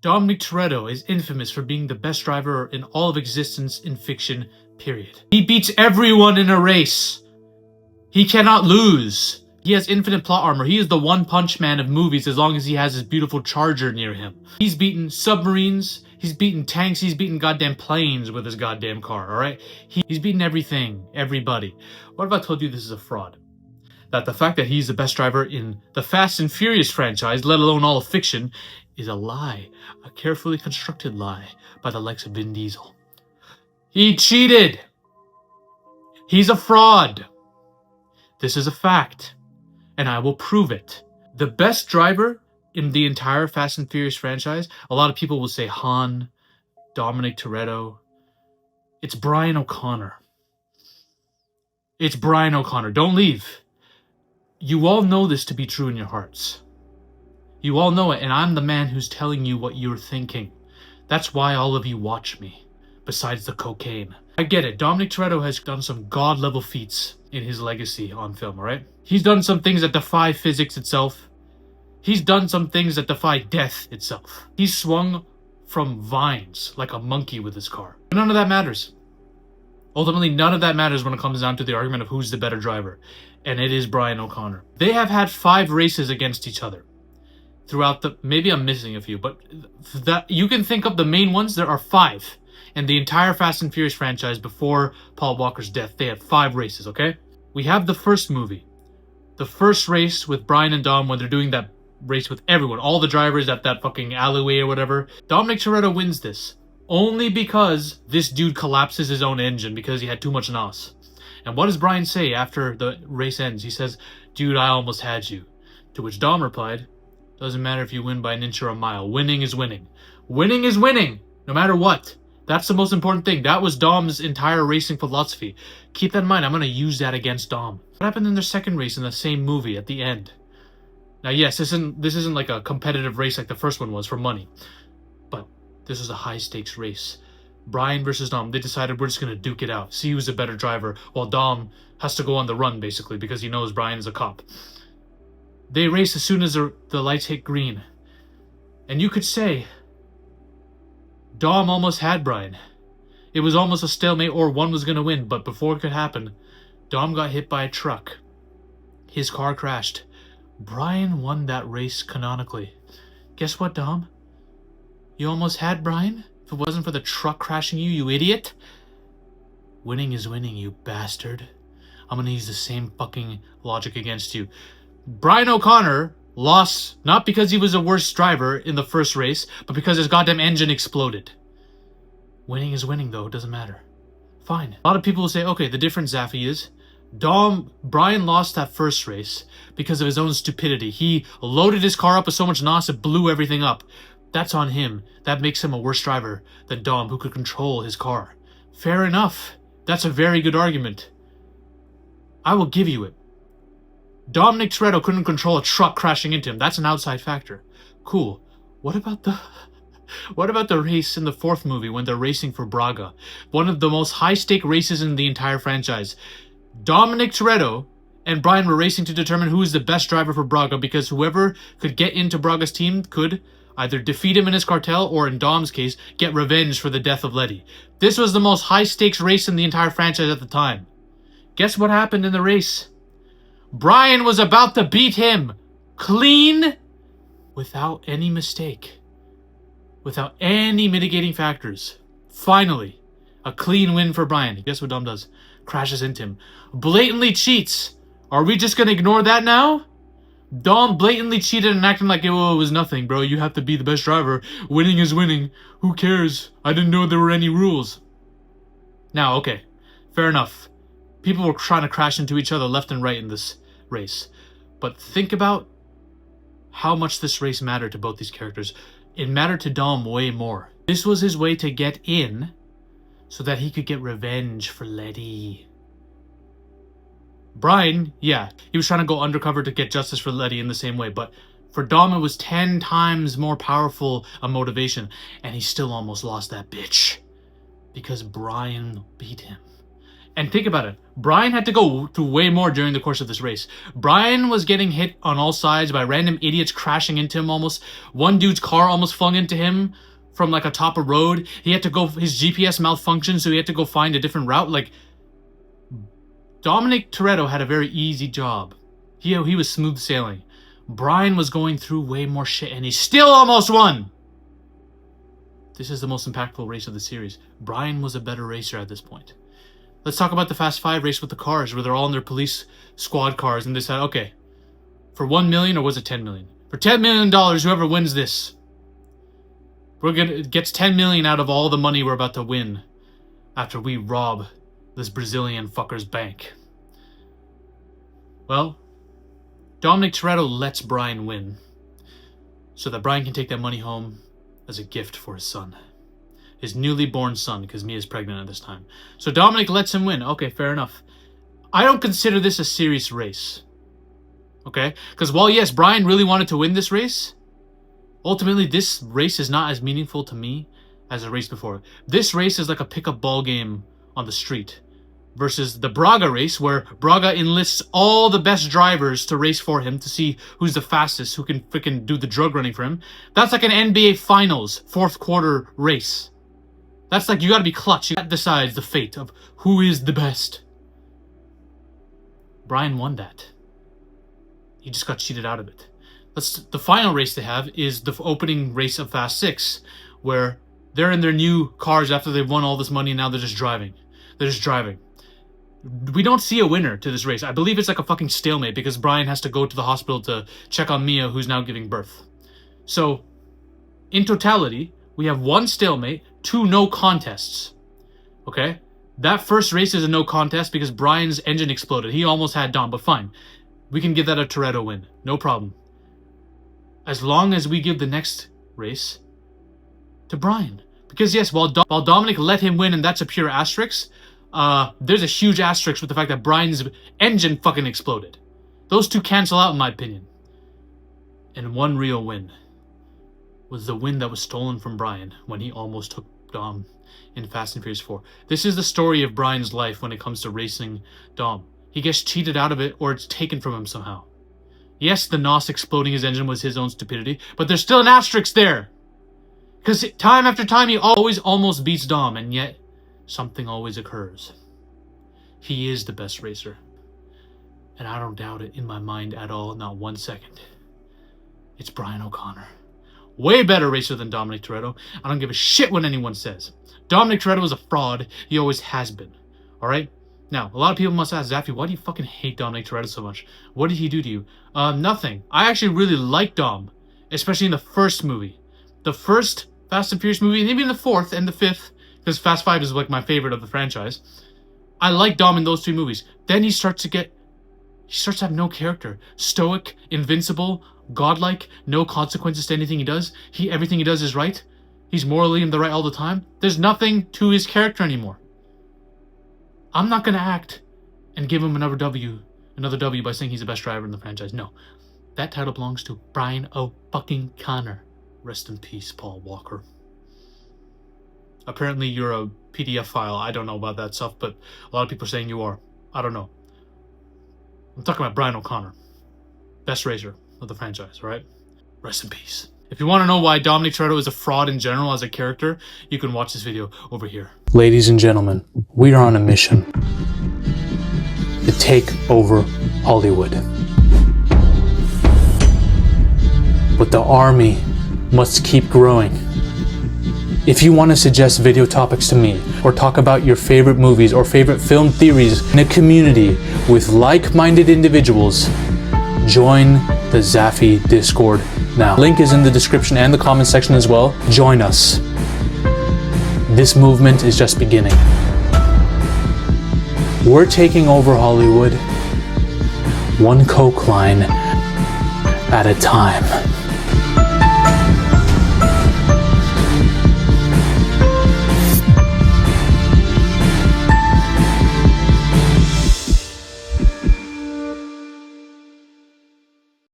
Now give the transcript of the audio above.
Dominic Toretto is infamous for being the best driver in all of existence in fiction, period. He beats everyone in a race. He cannot lose. He has infinite plot armor. He is the one-punch man of movies as long as he has his beautiful charger near him. He's beaten submarines, he's beaten tanks, he's beaten goddamn planes with his goddamn car, alright? He's beaten everything, everybody. What if I told you this is a fraud? That the fact that he's the best driver in the Fast and Furious franchise, let alone all of fiction, is a lie. A carefully constructed lie by the likes of Vin Diesel. He cheated! He's a fraud! This is a fact, and I will prove it. The best driver in the entire Fast and Furious franchise, a lot of people will say Han, Dominic Toretto. It's Brian O'Connor. It's Brian O'Connor. Don't leave. You all know this to be true in your hearts. You all know it, and I'm the man who's telling you what you're thinking. That's why all of you watch me, besides the cocaine. I get it. Dominic Toretto has done some god-level feats in his legacy on film, alright? He's done some things that defy physics itself. He's done some things that defy death itself. He's swung from vines like a monkey with his car. But none of that matters. Ultimately, none of that matters when it comes down to the argument of who's the better driver. And it is Brian O'Connor. They have had 5 races against each other. Throughout the... Maybe I'm missing a few, but that you can think of the main ones. There are 5. In the entire Fast and Furious franchise before Paul Walker's death, they had 5 races, okay? We have the first movie. The first race with Brian and Dom when they're doing that race with everyone. All the drivers at that fucking alleyway or whatever. Dominic Toretto wins this. Only because this dude collapses his own engine because he had too much NOS. And what does Brian say after the race ends? He says, "Dude, I almost had you." To which Dom replied, "Doesn't matter if you win by an inch or a mile. Winning is winning. Winning is winning, no matter what." That's the most important thing. That was Dom's entire racing philosophy. Keep that in mind. I'm going to use that against Dom. What happened in their second race in the same movie at the end? Now, yes, this isn't like a competitive race like the first one was for money. But this was a high-stakes race. Brian versus Dom. They decided we're just going to duke it out. See who's a better driver, while Dom has to go on the run, basically, because he knows Brian is a cop. They race as soon as the lights hit green. And you could say Dom almost had Brian. It was almost a stalemate or one was going to win, but before it could happen, Dom got hit by a truck. His car crashed. Brian won that race canonically. Guess what, Dom? You almost had Brian? If it wasn't for the truck crashing you, you idiot. Winning is winning, you bastard. I'm going to use the same fucking logic against you. Brian O'Connor lost not because he was a worse driver in the first race, but because his goddamn engine exploded. Winning is winning, though. It doesn't matter. Fine. A lot of people will say, okay, the difference, Zaffy, is Brian lost that first race because of his own stupidity. He loaded his car up with so much NOS it blew everything up. That's on him. That makes him a worse driver than Dom, who could control his car. Fair enough. That's a very good argument. I will give you it. Dominic Toretto couldn't control a truck crashing into him. That's an outside factor. Cool. What about the race in the 4th movie when they're racing for Braga? One of the most high-stake races in the entire franchise. Dominic Toretto and Brian were racing to determine who is the best driver for Braga, because whoever could get into Braga's team could either defeat him in his cartel or, in Dom's case, get revenge for the death of Letty. This was the most high-stakes race in the entire franchise at the time. Guess what happened in the race? Brian was about to beat him clean without any mistake, without any mitigating factors. Finally, a clean win for Brian. Guess what Dom does? Crashes into him. Blatantly cheats. Are we just going to ignore that now? Dom blatantly cheated and acting like it was nothing, bro. You have to be the best driver. Winning is winning. Who cares? I didn't know there were any rules. Now, okay, fair enough. People were trying to crash into each other left and right in this race. But think about how much this race mattered to both these characters. It mattered to Dom way more. This was his way to get in so that he could get revenge for Letty. Brian, yeah, he was trying to go undercover to get justice for Letty in the same way, but for Dom it was 10 times more powerful a motivation, and he still almost lost that bitch. Because Brian beat him. And think about it. Brian had to go through way more during the course of this race. Brian was getting hit on all sides by random idiots crashing into him almost. One dude's car almost flung into him from like atop a road. He had to go, his GPS malfunctioned, so he had to go find a different route. Like, Dominic Toretto had a very easy job. He was smooth sailing. Brian was going through way more shit, and he still almost won. This is the most impactful race of the series. Brian was a better racer at this point. Let's talk about the Fast 5 race with the cars, where they're all in their police squad cars, and they said, okay, for 1 million, or was it 10 million? For $10 million, whoever wins this, gets 10 million out of all the money we're about to win after we rob this Brazilian fucker's bank. Well, Dominic Toretto lets Brian win, so that Brian can take that money home as a gift for his son. His newly born son, because Mia's pregnant at this time. So Dominic lets him win. Okay, fair enough. I don't consider this a serious race. Okay? Because while, yes, Brian really wanted to win this race, ultimately this race is not as meaningful to me as a race before. This race is like a pickup ball game on the street. Versus the Braga race, where Braga enlists all the best drivers to race for him to see who's the fastest, who can freaking do the drug running for him. That's like an NBA Finals fourth quarter race. That's like, you gotta be clutch. That decides the fate of who is the best. Brian won that. He just got cheated out of it. The final race they have is the opening race of Fast 6, where they're in their new cars after they've won all this money, and now they're just driving. They're just driving. We don't see a winner to this race. I believe it's like a fucking stalemate, because Brian has to go to the hospital to check on Mia, who's now giving birth. So, in totality, we have 1 stalemate, 2 no contests. Okay? That first race is a no contest because Brian's engine exploded. He almost had Dom, but fine. We can give that a Toretto win. No problem. As long as we give the next race to Brian. Because yes, while Dominic let him win, and that's a pure asterisk, there's a huge asterisk with the fact that Brian's engine fucking exploded. Those two cancel out in my opinion. And one real win was the win that was stolen from Brian when he almost took Dom in Fast and Furious 4. This is the story of Brian's life when it comes to racing Dom. He gets cheated out of it, or it's taken from him somehow. Yes, the NOS exploding his engine was his own stupidity, but there's still an asterisk there. Because time after time he always almost beats Dom, and yet something always occurs. He is the best racer. And I don't doubt it in my mind at all, not 1 second. It's Brian O'Connor. Way better racer than Dominic Toretto. I don't give a shit what anyone says. Dominic Toretto is a fraud. He always has been. Alright? Now, a lot of people must ask, Zaffy, why do you fucking hate Dominic Toretto so much? What did he do to you? Nothing. I actually really like Dom. Especially in the first movie. The first Fast and Furious movie, and even the fourth and the fifth, because Fast 5 is like my favorite of the franchise. I like Dom in those 3 movies. Then he starts to have no character. Stoic, invincible, godlike, no consequences to anything he does. Everything he does is right. He's morally in the right all the time. There's nothing to his character anymore. I'm not gonna act and give him another W by saying he's the best driver in the franchise. No. That title belongs to Brian O'Connor. Rest in peace, Paul Walker. Apparently you're a PDF file. I don't know about that stuff, but a lot of people are saying you are. I don't know. I'm talking about Brian O'Connor. Best racer of the franchise, right? Rest in peace. If you want to know why Dominic Toretto is a fraud in general as a character, you can watch this video over here. Ladies and gentlemen, we are on a mission to take over Hollywood. But the army must keep growing. If you want to suggest video topics to me, or talk about your favorite movies or favorite film theories in a community with like-minded individuals, join the Zaffy Discord now. Link is in the description and the comment section as well. Join us. This movement is just beginning. We're taking over Hollywood, one coke line at a time.